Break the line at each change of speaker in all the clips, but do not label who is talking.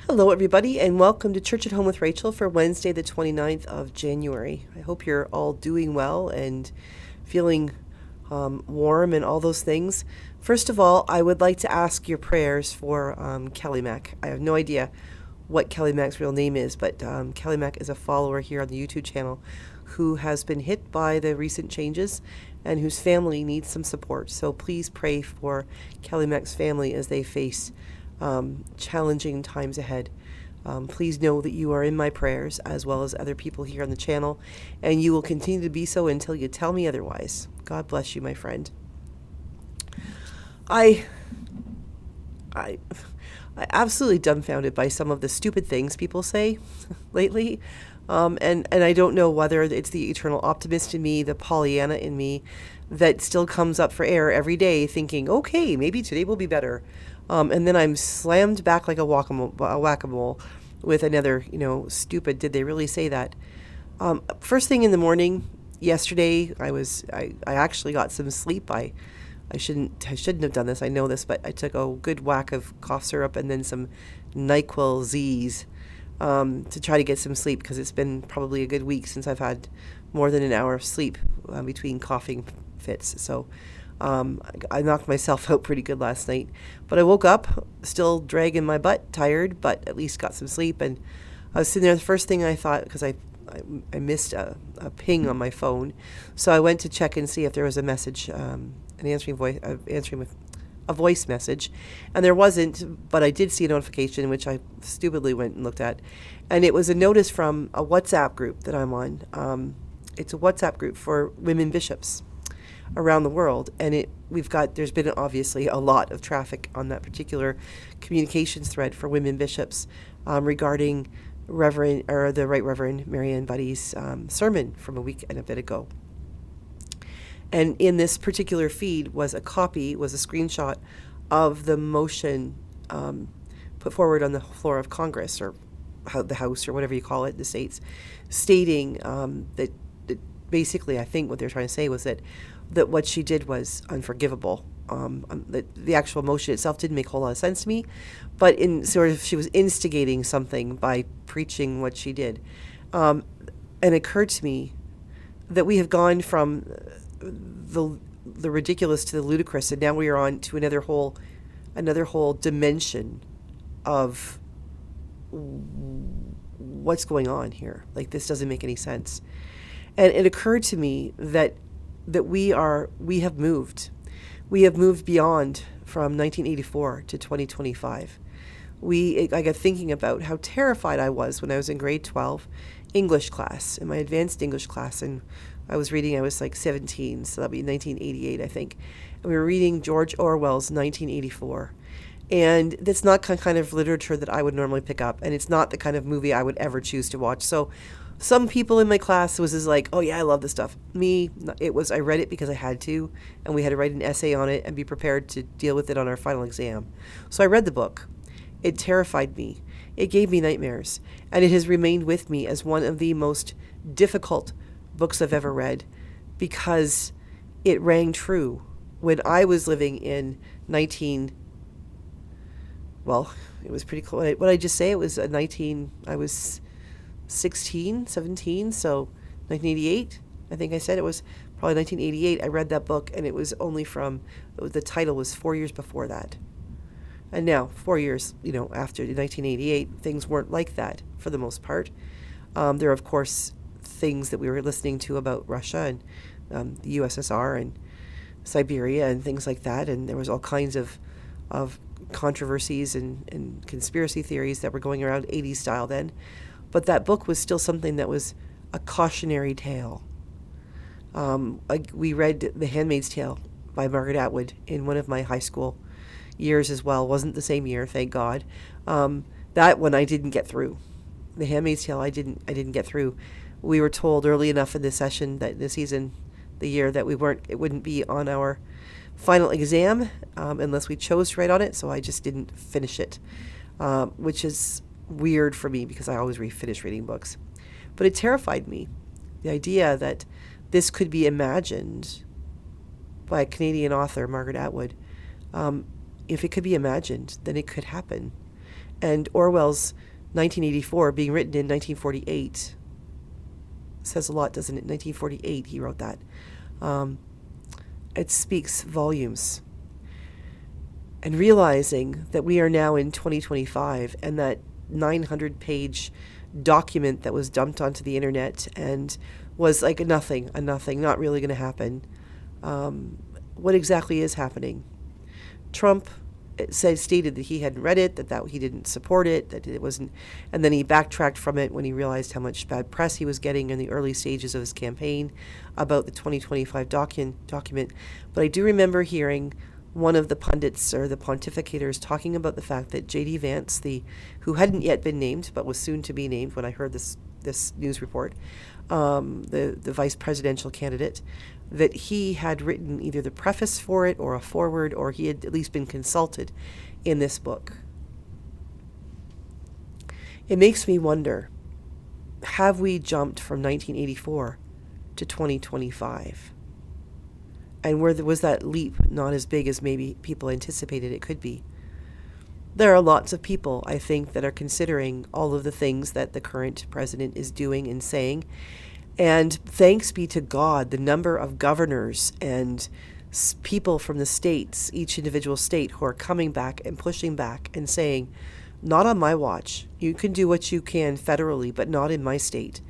Hello, everybody, and welcome to Church at Home with Rachel for Wednesday, the 29th of January. I hope you're all doing well and feeling warm and all those things. First of all, I would like to ask your prayers for Kelly Mack. I have no idea what Kelly Mack's real name is, but Kelly Mack is a follower here on the YouTube channel who has been hit by the recent changes and whose family needs some support. So please pray for Kelly Mack's family as they face challenging times ahead. Please know that you are in my prayers as well as other people here on the channel, and you will continue to be so until you tell me otherwise. God bless you, my friend. I absolutely dumbfounded by some of the stupid things people say lately. And I don't know whether it's the eternal optimist in me, the Pollyanna in me, that still comes up for air every day thinking, okay, maybe today will be better. And then I'm slammed back like a whack-a-mole with another, stupid, did they really say that? First thing in the morning, yesterday, I actually got some sleep. I shouldn't have done this, I know this, but I took a good whack of cough syrup and then some NyQuil Z's to try to get some sleep, because it's been probably a good week since I've had more than an hour of sleep between coughing fits. So I knocked myself out pretty good last night, but I woke up still dragging my butt, tired, but at least got some sleep. And I was sitting there. The first thing I thought, because I missed a ping on my phone, so I went to check and see if there was a message, an answering with a voice message, and there wasn't, but I did see a notification, which I stupidly went and looked at, and it was a notice from a WhatsApp group that I'm on. It's a WhatsApp group for women bishops around the world, and there's been obviously a lot of traffic on that particular communications thread for women bishops regarding the Right Reverend Marianne Buddy's sermon from a week and a bit ago. And in this particular feed was a screenshot of the motion put forward on the floor of Congress, or the House, or whatever you call it, the states, stating that basically, I think what they're trying to say was that what she did was unforgivable. The actual motion itself didn't make a whole lot of sense to me, but she was instigating something by preaching what she did. And it occurred to me that we have gone from the ridiculous to the ludicrous, and now we are on to another whole dimension of what's going on here. Like, this doesn't make any sense. And it occurred to me that we have moved beyond from 1984 to 2025. I got thinking about how terrified I was when I was in grade 12 English class, in my advanced English class, and I was like 17, so that'd be 1988, I think. And we were reading George Orwell's 1984. And that's not kind of literature that I would normally pick up, and it's not the kind of movie I would ever choose to watch. So some people in my class was like, oh yeah, I love this stuff. Me, I read it because I had to, and we had to write an essay on it and be prepared to deal with it on our final exam. So I read the book. It terrified me. It gave me nightmares, and it has remained with me as one of the most difficult books I've ever read, because it rang true when I was living in it was pretty close. What did I just say? It was I was 16, 17, so 1988. I think I said it was probably 1988. I read that book, and it was only the title was 4 years before that. And now, 4 years, after 1988, things weren't like that for the most part. There are, of course, things that we were listening to about Russia and the USSR and Siberia and things like that, and there was all kinds of controversies and conspiracy theories that were going around 80s style then. But that book was still something that was a cautionary tale. We read The Handmaid's Tale by Margaret Atwood in one of my high school years as well. Wasn't the same year, thank God. That one I didn't get through. The Handmaid's Tale I didn't get through. We were told early enough in the year, that it wouldn't be on our final exam unless we chose to write on it, so I just didn't finish it, which is weird for me because I always finish reading books. But it terrified me, the idea that this could be imagined by a Canadian author, Margaret Atwood. If it could be imagined, then it could happen. And Orwell's 1984 being written in 1948 says a lot, doesn't it? 1948, he wrote that. It speaks volumes. And realizing that we are now in 2025 and that 900-page document that was dumped onto the internet and was like a nothing, not really going to happen. What exactly is happening? Trump stated that he hadn't read it, that he didn't support it, that it wasn't, and then he backtracked from it when he realized how much bad press he was getting in the early stages of his campaign about the 2025 document. But I do remember hearing one of the pundits or the pontificators talking about the fact that J.D. Vance, who hadn't yet been named but was soon to be named when I heard this news report, the vice presidential candidate, that he had written either the preface for it or a foreword, or he had at least been consulted in this book. It makes me wonder, have we jumped from 1984 to 2025? And was that leap not as big as maybe people anticipated it could be? There are lots of people, I think, that are considering all of the things that the current president is doing and saying. And thanks be to God, the number of governors and people from the states, each individual state, who are coming back and pushing back and saying, not on my watch. You can do what you can federally, but not in my state.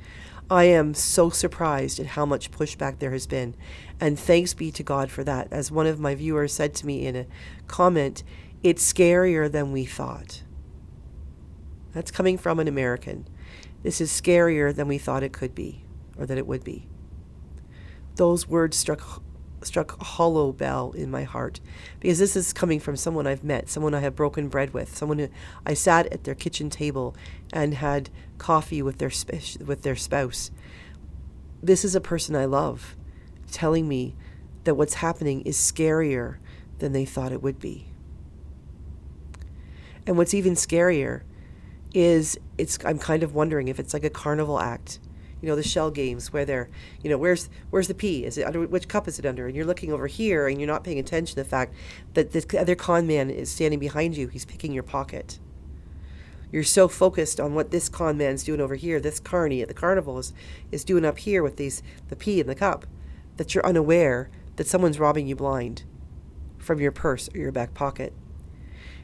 I am so surprised at how much pushback there has been. And thanks be to God for that. As one of my viewers said to me in a comment, it's scarier than we thought. That's coming from an American. This is scarier than we thought it could be, or that it would be. Those words struck a hollow bell in my heart, because this is coming from someone I've met, someone I have broken bread with, someone who I sat at their kitchen table and had coffee with their spouse. This is a person I love, telling me that what's happening is scarier than they thought it would be. And what's even scarier is I'm kind of wondering if it's like a carnival act. You know, the shell games where they're, where's the pea? Is it under, which cup is it under? And you're looking over here and you're not paying attention to the fact that this other con man is standing behind you. He's picking your pocket. You're so focused on what this con man's doing over here, this Carnie at the carnival is doing up here with the pea in the cup, that you're unaware that someone's robbing you blind from your purse or your back pocket.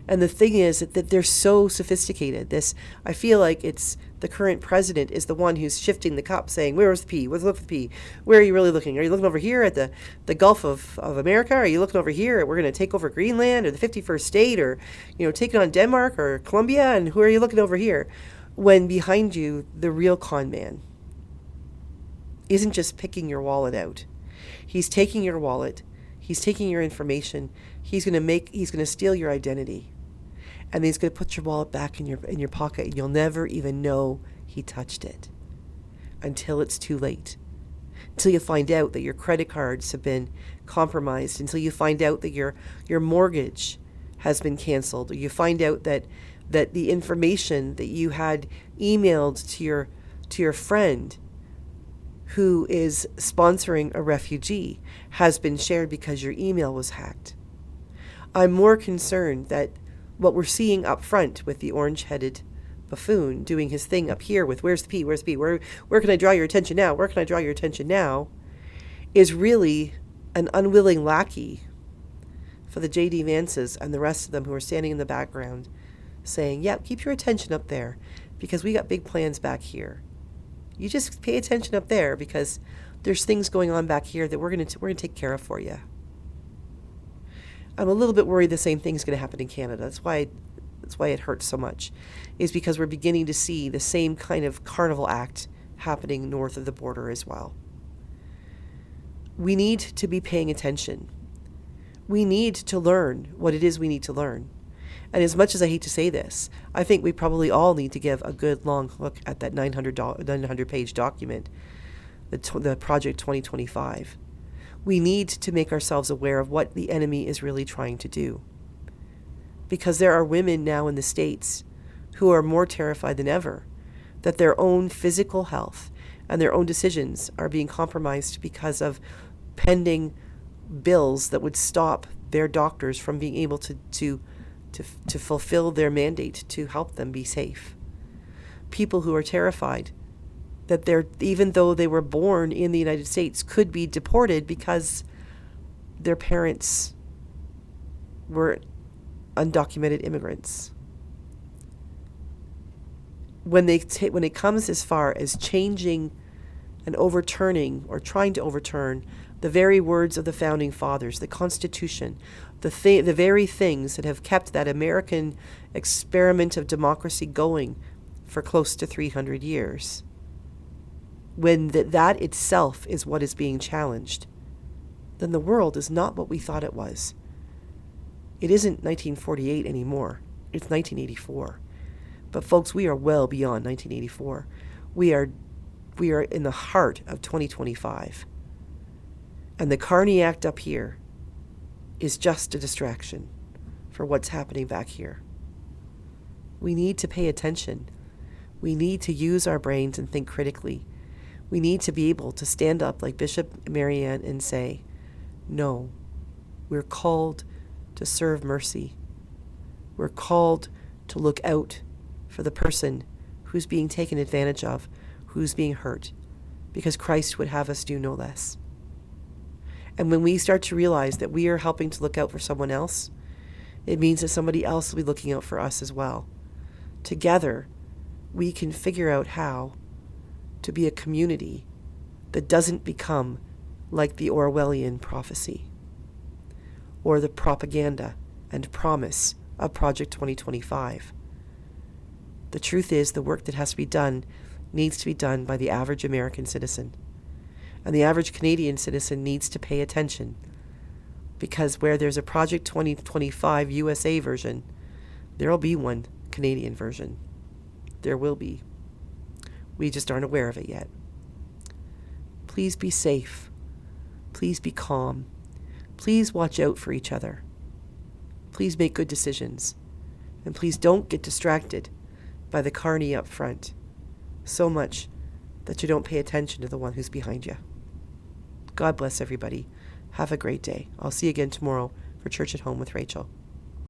And the thing is that they're so sophisticated. I feel like it's the current president is the one who's shifting the cup, saying, where's the pea? Let's look for the pea. Where are you really looking? Are you looking over here at the Gulf of America? Are you looking over here at we're going to take over Greenland or the 51st state, or, taking on Denmark or Colombia? And who are you looking over here? When behind you, the real con man isn't just picking your wallet out. He's taking your wallet. He's taking your information. He's going to steal your identity. And he's going to put your wallet back in your pocket, and you'll never even know he touched it until it's too late. Until you find out that your credit cards have been compromised, until you find out that your mortgage has been canceled, or you find out that the information that you had emailed to your friend who is sponsoring a refugee has been shared because your email was hacked. I'm more concerned that what we're seeing up front with the orange-headed buffoon doing his thing up here with where's the pea, where can I draw your attention now, is really an unwilling lackey for the J.D. Vances and the rest of them who are standing in the background saying, yeah, keep your attention up there because we got big plans back here. You just pay attention up there because there's things going on back here that we're going to take care of for you. I'm a little bit worried the same thing's going to happen in Canada. That's why it hurts so much, is because we're beginning to see the same kind of carnival act happening north of the border as well. We need to be paying attention. We need to learn what it is we need to learn. And as much as I hate to say this, I think we probably all need to give a good long look at that 900-page document, the Project 2025. We need to make ourselves aware of what the enemy is really trying to do. Because there are women now in the States who are more terrified than ever that their own physical health and their own decisions are being compromised because of pending bills that would stop their doctors from being able to to fulfill their mandate to help them be safe. People who are terrified that even though they were born in the United States, could be deported because their parents were undocumented immigrants. When it comes as far as changing and overturning or trying to overturn the very words of the founding fathers, the Constitution, the very things that have kept that American experiment of democracy going for close to 300 years, when that itself is what is being challenged, then the world is not what we thought it was. It isn't 1948 anymore. It's 1984. But folks, we are well beyond 1984. We are in the heart of 2025. And the Carnie Act up here is just a distraction for what's happening back here. We need to pay attention. We need to use our brains and think critically. We need to be able to stand up like Bishop Marianne and say, no, we're called to serve mercy. We're called to look out for the person who's being taken advantage of, who's being hurt, because Christ would have us do no less. And when we start to realize that we are helping to look out for someone else, it means that somebody else will be looking out for us as well. Together, we can figure out how to be a community that doesn't become like the Orwellian prophecy or the propaganda and promise of Project 2025. The truth is, the work that has to be done needs to be done by the average American citizen. And the average Canadian citizen needs to pay attention, because where there's a Project 2025 USA version, there will be one Canadian version. There will be. We just aren't aware of it yet. Please be safe. Please be calm. Please watch out for each other. Please make good decisions. And please don't get distracted by the carny up front so much that you don't pay attention to the one who's behind you. God bless everybody. Have a great day. I'll see you again tomorrow for Church at Home with Rachel.